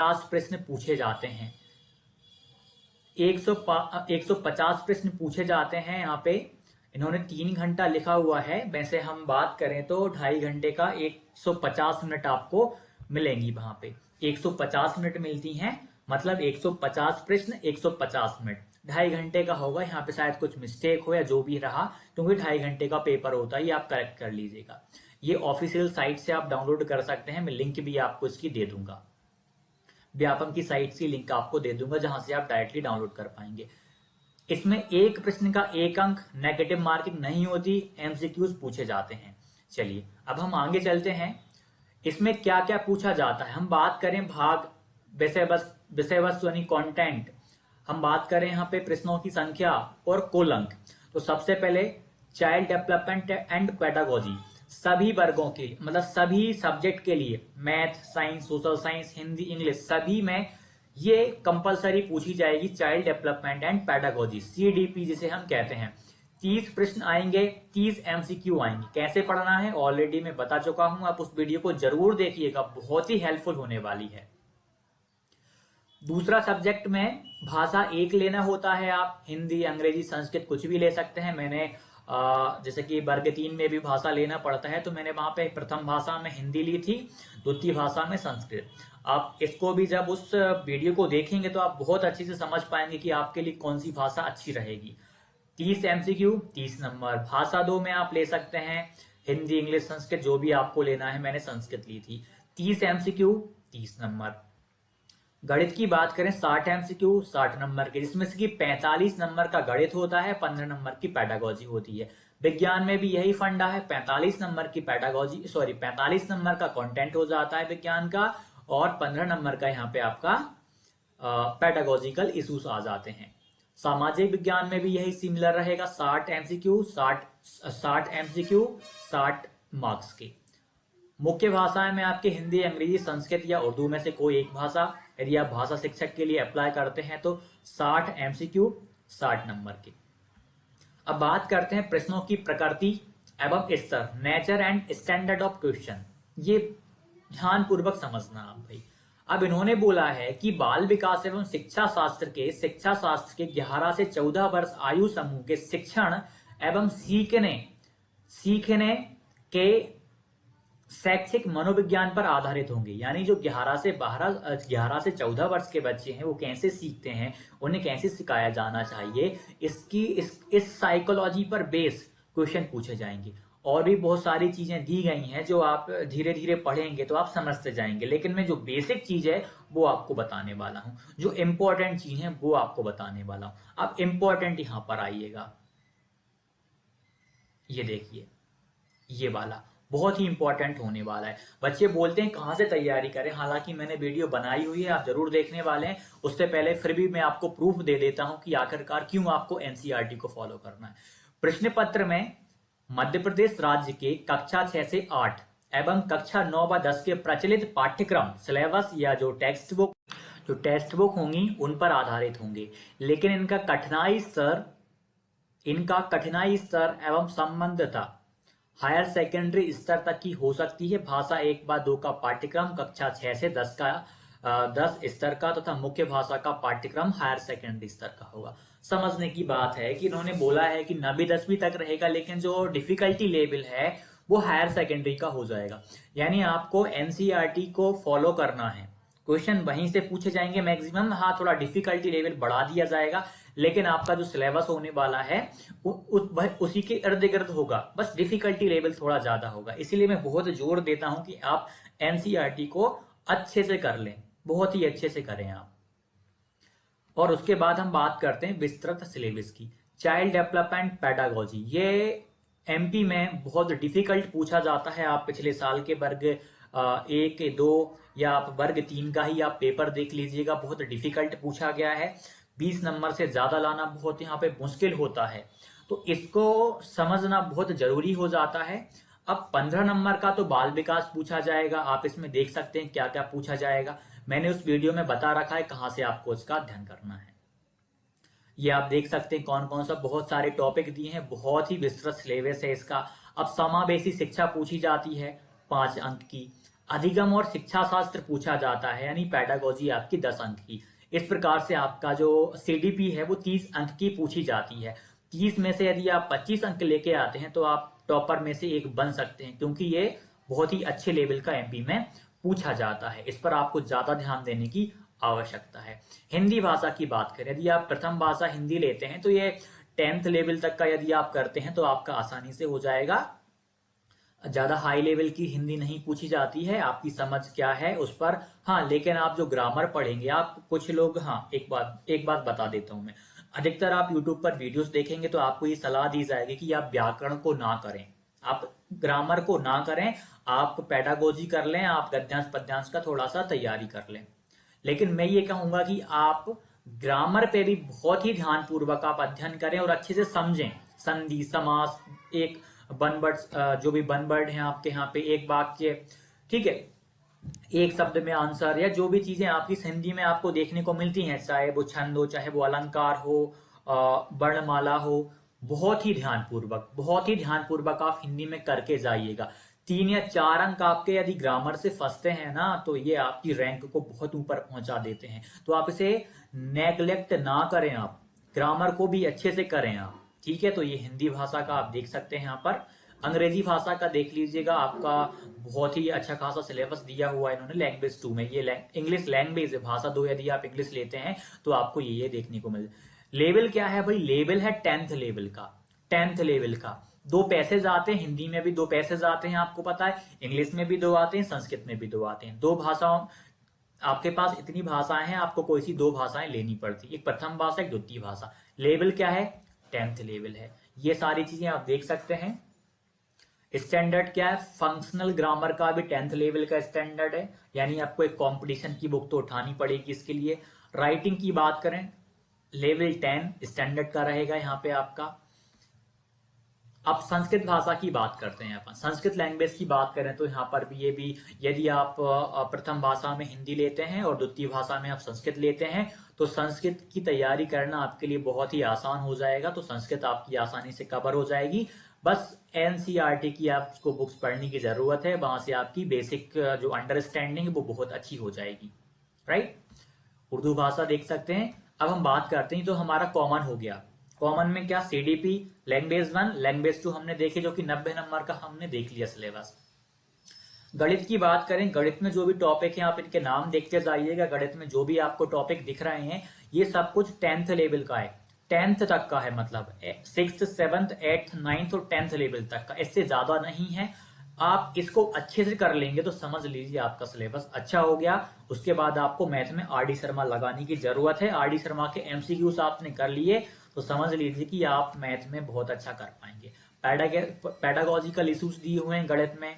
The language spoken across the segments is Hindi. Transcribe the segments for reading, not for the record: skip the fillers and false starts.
50 प्रश्न पूछे जाते हैं। 150 प्रश्न पूछे जाते हैं। यहाँ पे इन्होंने 3 घंटा लिखा हुआ है, वैसे हम बात करें तो 2.5 घंटे का 150 मिनट आपको मिलेंगी। वहां पे 150 मिनट मिलती हैं, मतलब 150 प्रश्न 150 मिनट, 2.5 घंटे का होगा। यहाँ पे शायद कुछ मिस्टेक हो या जो भी रहा, क्योंकि 2.5 घंटे का पेपर होता है, ये आप करेक्ट कर लीजिएगा। ये ऑफिशियल साइट से आप डाउनलोड कर सकते हैं, मैं लिंक भी आपको इसकी दे दूंगा। व्यापम की साइट की लिंक आपको दे दूंगा, जहां से आप डायरेक्टली डाउनलोड कर पाएंगे। इसमें एक प्रश्न का 1 अंक, नेगेटिव मार्किंग नहीं होती, एमसीक्यूज पूछे जाते हैं। चलिए अब हम आगे चलते हैं। इसमें क्या क्या पूछा जाता है, हम बात करें भाग विषय वस्तु यानी कंटेंट, हम बात करें यहाँ पे प्रश्नों की संख्या और कुल अंक। तो सबसे पहले चाइल्ड डेवलपमेंट एंड पेडागोजी, सभी वर्गों के मतलब सभी सब्जेक्ट के लिए, math, science, social science, Hindi, English, सभी में ये कंपलसरी पूछी जाएगी। Child development and pedagogy, CDP जिसे हम कहते हैं। 30 प्रश्न आएंगे, 30 एमसीक्यू आएंगे। कैसे पढ़ना है ऑलरेडी मैं बता चुका हूं, आप उस वीडियो को जरूर देखिएगा, बहुत ही हेल्पफुल होने वाली है। दूसरा सब्जेक्ट में भाषा एक लेना होता है, आप हिंदी, अंग्रेजी, संस्कृत कुछ भी ले सकते हैं। मैंने जैसे कि वर्ग 3 में भी भाषा लेना पड़ता है, तो मैंने वहां पे प्रथम भाषा में हिंदी ली थी, द्वितीय भाषा में संस्कृत। आप इसको भी जब उस वीडियो को देखेंगे तो आप बहुत अच्छे से समझ पाएंगे कि आपके लिए कौन सी भाषा अच्छी रहेगी। 30 एमसीक्यू, 30 नंबर। भाषा 2 में आप ले सकते हैं हिंदी, इंग्लिश, संस्कृत, जो भी आपको लेना है। मैंने संस्कृत ली थी। 30 एमसीक्यू, 30 नंबर। गणित की बात करें 60 एमसीक्यू, 60 नंबर के, जिसमें से कि 45 नंबर का गणित होता है, 15 नंबर की पेडागोजी होती है। विज्ञान में भी यही फंडा है, 45 नंबर की पेडागोजी, 45 नंबर का कंटेंट हो जाता है विज्ञान का, और 15 नंबर का यहाँ पे आपका पेडागोजिकल इश्यूज आ जाते हैं। सामाजिक विज्ञान में भी यही सिमिलर रहेगा, 60 एमसीक्यू, 60 एमसीक्यू, 60 मार्क्स के। मुख्य भाषाएं में आपके हिंदी, अंग्रेजी, संस्कृत या उर्दू में से कोई एक भाषा। यदि आप भाषा शिक्षक के लिए अप्लाई करते हैं तो 60 एमसीक्यू, 60 नंबर के। अब बात करते हैं प्रश्नों की प्रकृति एवं स्तर, nature and standard of question. ये ध्यान पूर्वक समझना आप भाई। अब इन्होंने बोला है कि बाल विकास एवं शिक्षा शास्त्र के 11 से 14 वर्ष आयु समूह के शिक्षण एवं सीखने के शैक्षिक मनोविज्ञान पर आधारित होंगे। यानी जो 11 से 14 वर्ष के बच्चे हैं वो कैसे सीखते हैं, उन्हें कैसे सिखाया जाना चाहिए, इस साइकोलॉजी पर बेस क्वेश्चन पूछे जाएंगे। और भी बहुत सारी चीजें दी गई हैं जो आप धीरे धीरे पढ़ेंगे तो आप समझते जाएंगे, लेकिन मैं जो बेसिक चीज है वो आपको बताने वाला हूं, जो इंपॉर्टेंट चीज है वो आपको बताने वाला हूं। अब इंपॉर्टेंट यहां पर आइएगा, ये देखिए, ये वाला बहुत ही इंपॉर्टेंट होने वाला है। बच्चे बोलते हैं कहां से तैयारी करें, हालांकि मैंने वीडियो बनाई हुई है, आप जरूर देखने वाले हैं। उससे पहले फिर भी मैं आपको प्रूफ दे देता हूं कि आखिरकार क्यों आपको एनसीईआरटी को फॉलो करना है। प्रश्न पत्र में मध्य प्रदेश राज्य के कक्षा 6 से 8 एवं कक्षा 9 व 10 के प्रचलित पाठ्यक्रम सिलेबस या जो टेक्स्ट बुक होंगी उन पर आधारित होंगे, लेकिन इनका कठिनाई स्तर एवं संबंधता हायर सेकेंडरी स्तर तक की हो सकती है। भाषा 1 व 2 का पाठ्यक्रम कक्षा 6 से 10 स्तर का तथा मुख्य भाषा का पाठ्यक्रम हायर सेकेंडरी स्तर का होगा। समझने की बात है कि इन्होंने बोला है कि 9वीं 10वीं तक रहेगा, लेकिन जो डिफिकल्टी लेवल है वो हायर सेकेंडरी का हो जाएगा। यानी आपको एनसीईआरटी को फॉलो करना है, क्वेश्चन वहीं से पूछे जाएंगे मैक्सिमम। हाँ, थोड़ा डिफिकल्टी लेवल बढ़ा दिया जाएगा, लेकिन आपका जो सिलेबस होने वाला है उसी के इर्द गिर्द होगा, बस डिफिकल्टी लेवल थोड़ा ज्यादा होगा। इसीलिए मैं बहुत जोर देता हूं कि आप एनसीईआरटी को अच्छे से कर लें, बहुत ही अच्छे से करें आप। और उसके बाद हम बात करते हैं विस्तृत सिलेबस की। चाइल्ड डेवलपमेंट पेडागोजी, ये एमपी में बहुत डिफिकल्ट पूछा जाता है। आप पिछले साल के वर्ग 1, 2 या आप वर्ग 3 का ही आप पेपर देख लीजिएगा, बहुत डिफिकल्ट पूछा गया है। 20 नंबर से ज्यादा लाना बहुत यहाँ पे मुश्किल होता है, तो इसको समझना बहुत जरूरी हो जाता है। अब 15 नंबर का तो बाल विकास पूछा जाएगा, आप इसमें देख सकते हैं क्या क्या पूछा जाएगा। मैंने उस वीडियो में बता रखा है कहां से आपको इसका अध्ययन करना है। ये आप देख सकते हैं कौन कौन सा, बहुत सारे टॉपिक दिए हैं, बहुत ही विस्तृत सिलेबस है इसका। अब समावेशी शिक्षा पूछी जाती है 5 अंक की। अधिगम और शिक्षा शास्त्र पूछा जाता है, यानी पेडागोजी आपकी 10 अंक की। इस प्रकार से आपका जो सीडीपी है वो 30 अंक की पूछी जाती है। 30 में से यदि आप 25 अंक लेके आते हैं तो आप टॉपर में से एक बन सकते हैं, क्योंकि ये बहुत ही अच्छे लेवल का एमपी में पूछा जाता है। इस पर आपको ज्यादा ध्यान देने की आवश्यकता है। हिंदी भाषा की बात करें, यदि आप प्रथम भाषा हिंदी लेते हैं तो ये 10th लेवल तक का यदि आप करते हैं तो आपका आसानी से हो जाएगा। ज्यादा हाई लेवल की हिंदी नहीं पूछी जाती है, आपकी समझ क्या है उस पर। हाँ, लेकिन आप जो ग्रामर पढ़ेंगे, आप कुछ लोग, हाँ एक बात बता देता हूं मैं। अधिकतर आप यूट्यूब पर वीडियोस देखेंगे तो आपको ये सलाह दी जाएगी कि आप व्याकरण को ना करें, आप ग्रामर को ना करें, आप पेडागोजी कर लें, आप गद्यांश पद्यांश का थोड़ा सा तैयारी कर लें। लेकिन मैं ये कहूंगा कि आप ग्रामर पे भी बहुत ही ध्यान पूर्वक आप अध्ययन करें और अच्छे से समझें। संधि, समास, एक वन वर्ड, जो भी वन वर्ड है आपके यहाँ पे, एक वाक्य, ठीक है, एक शब्द में आंसर, या जो भी चीजें आपकी हिंदी में आपको देखने को मिलती हैं, चाहे वो छंद हो, चाहे वो अलंकार हो, वर्णमाला हो, बहुत ही ध्यान पूर्वक आप हिंदी में करके जाइएगा। 3 या 4 अंक आपके यदि ग्रामर से फंसते हैं ना, तो ये आपकी रैंक को बहुत ऊपर पहुंचा देते हैं। तो आप इसे नेग्लेक्ट ना करें, आप ग्रामर को भी अच्छे से करें आप, ठीक है। तो ये हिंदी भाषा का आप देख सकते हैं यहाँ पर। अंग्रेजी भाषा का देख लीजिएगा, आपका बहुत ही अच्छा खासा सिलेबस दिया हुआ है इन्होंने लैंग्वेज 2 में। ये इंग्लिश लैंग्वेज है, भाषा 2 यदि आप इंग्लिश लेते हैं तो आपको ये देखने को मिल। लेवल क्या है भाई? लेवल है 10th लेवल का। 10th लेवल का 2 पैसेज आते हैं, हिंदी में भी 2 पैसेज आते हैं, आपको पता है। इंग्लिश में भी 2 आते हैं, संस्कृत में भी 2 आते हैं। 2 भाषाओं, आपके पास इतनी भाषाएं हैं, आपको कोई सी 2 भाषाएं लेनी पड़ती, एक प्रथम भाषा, एक द्वितीय भाषा। लेवल क्या है? 10th लेवल है। ये सारी चीजें आप देख सकते हैं। स्टैंडर्ड क्या है? फंक्शनल ग्रामर का भी 10th लेवल का स्टैंडर्ड है, यानी आपको एक कंपटीशन की बुक तो उठानी पड़ेगी इसके लिए। राइटिंग की बात करें, लेवल 10 स्टैंडर्ड का रहेगा यहाँ पे आपका। अब संस्कृत भाषा की बात करते हैं अपन। संस्कृत लैंग्वेज की बात करें तो यहाँ पर भी ये भी, यदि आप प्रथम भाषा में हिंदी लेते हैं और द्वितीय भाषा में आप संस्कृत लेते हैं तो संस्कृत की तैयारी करना आपके लिए बहुत ही आसान हो जाएगा। तो संस्कृत आपकी आसानी से कवर हो जाएगी। बस एनसीईआरटी की आपको बुक्स पढ़ने की जरूरत है, वहां से आपकी बेसिक जो अंडरस्टैंडिंग है वो बहुत अच्छी हो जाएगी, राइट। उर्दू भाषा देख सकते हैं। अब हम बात करते हैं, तो हमारा कॉमन हो गया। कॉमन में क्या? सीडीपी, लैंग्वेज 1, लैंग्वेज 2 हमने देखे, जो कि 90 नंबर का हमने देख लिया सिलेबस। गणित की बात करें, गणित में जो भी टॉपिक है आप इनके नाम देखते जाइएगा। गणित में जो भी आपको टॉपिक दिख रहे हैं ये सब कुछ 10th लेवल का है, 10th तक का है, मतलब 6th 7th 8th 9th और 10th लेवल तक का, इससे ज्यादा नहीं है। आप इसको अच्छे से कर लेंगे तो समझ लीजिए आपका सिलेबस अच्छा हो गया। उसके बाद आपको मैथ में आर डी शर्मा लगाने की जरूरत है। आर डी शर्मा के एमसीक्यूज आपने कर लिए तो समझ लीजिए कि आप मैथ में बहुत अच्छा कर पाएंगे। पैडागोजिकल इश्यूज दिए हुए हैं गणित में,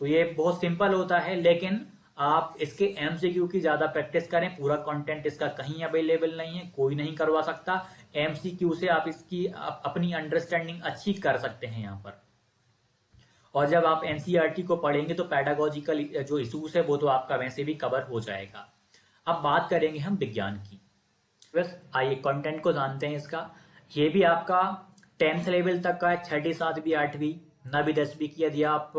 तो ये बहुत सिंपल होता है, लेकिन आप इसके एमसीक्यू की ज्यादा प्रैक्टिस करें। पूरा कंटेंट इसका कहीं अवेलेबल नहीं है, कोई नहीं करवा सकता। एमसीक्यू से आप इसकी अपनी अंडरस्टैंडिंग अच्छी कर सकते हैं यहाँ पर। और जब आप एनसीईआरटी को पढ़ेंगे तो पैडागोजिकल जो इश्यूज है वो तो आपका वैसे भी कवर हो जाएगा। अब बात करेंगे हम विज्ञान की। बस आइए कंटेंट को जानते हैं इसका। ये भी आपका 10th लेवल तक का है, 6ठी 7वीं 8वीं 9वीं 10वीं की यदि आप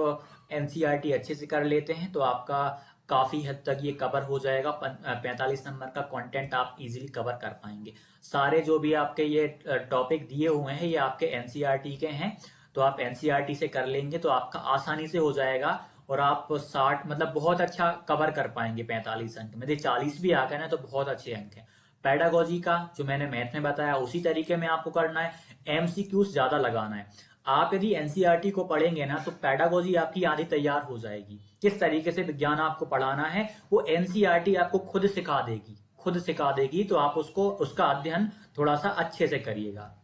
एनसीईआरटी अच्छे से कर लेते हैं तो आपका काफी हद तक ये कवर हो जाएगा। 45 नंबर का कंटेंट आप इजीली कवर कर पाएंगे। सारे जो भी आपके ये टॉपिक दिए हुए हैं ये आपके एनसीईआरटी के हैं, तो आप एनसीईआरटी से कर लेंगे तो आपका आसानी से हो जाएगा और आप 60 मतलब बहुत अच्छा कवर कर पाएंगे 45 अंक में। 40 भी आ गए ना तो बहुत अच्छे अंक है। पैडागोजी का जो मैंने मैथ में बताया उसी तरीके में आपको करना है, एमसीक्यूज ज्यादा लगाना है। आप यदि एनसीईआरटी को पढ़ेंगे ना तो पैडागोजी आपकी आधी तैयार हो जाएगी। किस तरीके से विज्ञान आपको पढ़ाना है वो एनसीईआरटी आपको खुद सिखा देगी, तो आप उसका अध्ययन थोड़ा सा अच्छे से करिएगा।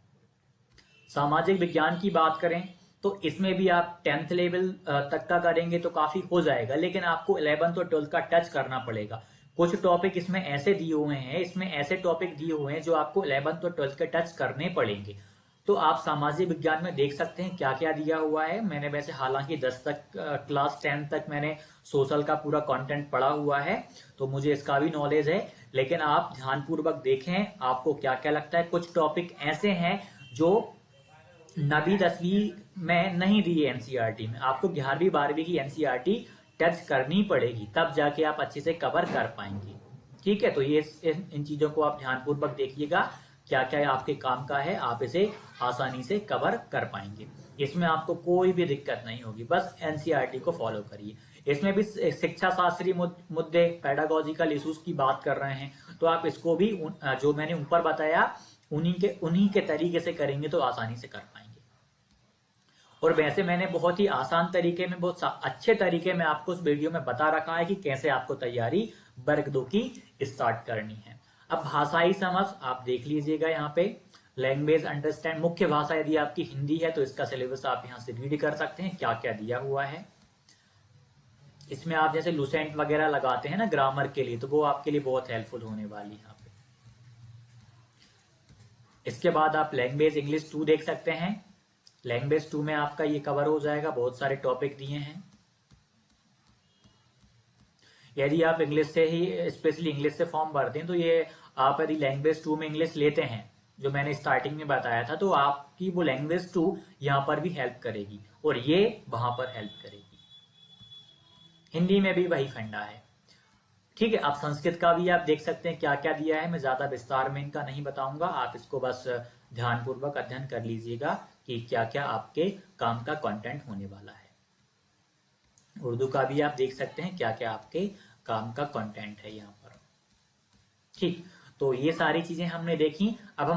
सामाजिक विज्ञान की बात करें तो इसमें भी आप 10th लेवल तक का करेंगे तो काफी हो जाएगा, लेकिन आपको 11th और 12th का टच करना पड़ेगा। कुछ टॉपिक इसमें ऐसे दिए हुए हैं जो आपको 11th और 12th के टच करने पड़ेंगे। तो आप सामाजिक विज्ञान में देख सकते हैं क्या क्या दिया हुआ है। मैंने वैसे हालांकि 10 तक क्लास 10 तक मैंने सोशल का पूरा कंटेंट पढ़ा हुआ है तो मुझे इसका भी नॉलेज है, लेकिन आप ध्यानपूर्वक देखें आपको क्या क्या लगता है। कुछ टॉपिक ऐसे हैं जो 9वीं 10वीं में नहीं दी है एनसीईआरटी में, आपको 11वीं 12वीं की एनसीईआरटी टच करनी पड़ेगी, तब जाके आप अच्छे से कवर कर पाएंगे। ठीक है, तो ये इन चीजों को आप ध्यानपूर्वक देखिएगा, क्या क्या आपके काम का है, आप इसे आसानी से कवर कर पाएंगे। इसमें आपको कोई भी दिक्कत नहीं होगी, बस एनसीईआरटी को फॉलो करिए। इसमें भी शिक्षा शास्त्रीय मुद्दे, पेडागोजिकल इश्यूज की बात कर रहे हैं, तो आप इसको भी जो मैंने ऊपर बताया उन्हीं के तरीके से करेंगे तो आसानी से कर पाएंगे। और वैसे मैंने बहुत ही आसान तरीके में, बहुत अच्छे तरीके में आपको उस वीडियो में बता रखा है कि कैसे आपको तैयारी वर्ग 2 की स्टार्ट करनी है। अब भाषाई समझ आप देख लीजिएगा यहाँ पे, लैंग्वेज अंडरस्टैंड, मुख्य भाषा यदि आपकी हिंदी है तो इसका सिलेबस आप यहाँ से रीड कर सकते हैं, क्या क्या दिया हुआ है। इसमें आप जैसे लुसेंट वगैरह लगाते हैं ना ग्रामर के लिए, तो वो आपके लिए बहुत हेल्पफुल होने वाली है यहाँ पे। इसके बाद आप लैंग्वेज इंग्लिश 2 देख सकते हैं। लैंग्वेज 2 में आपका ये कवर हो जाएगा, बहुत सारे टॉपिक दिए हैं। यदि आप इंग्लिश से ही, स्पेशली इंग्लिश से फॉर्म भरते हैं, तो ये आप यदि लैंग्वेज 2 में इंग्लिश लेते हैं, जो मैंने स्टार्टिंग में बताया था, तो आपकी वो लैंग्वेज 2 यहाँ पर भी हेल्प करेगी और ये वहां पर हेल्प करेगी। हिंदी में भी वही फंडा है। ठीक है, आप संस्कृत का भी आप देख सकते हैं क्या क्या दिया है, मैं ज्यादा विस्तार में इनका नहीं बताऊंगा, आप इसको बस ध्यानपूर्वक अध्ययन कर लीजिएगा कि क्या क्या आपके काम का कंटेंट होने वाला है। उर्दू का भी आप देख सकते हैं क्या क्या आपके काम का कंटेंट है यहाँ पर। ठीक, तो ये सारी चीजें हमने देखी। अब हम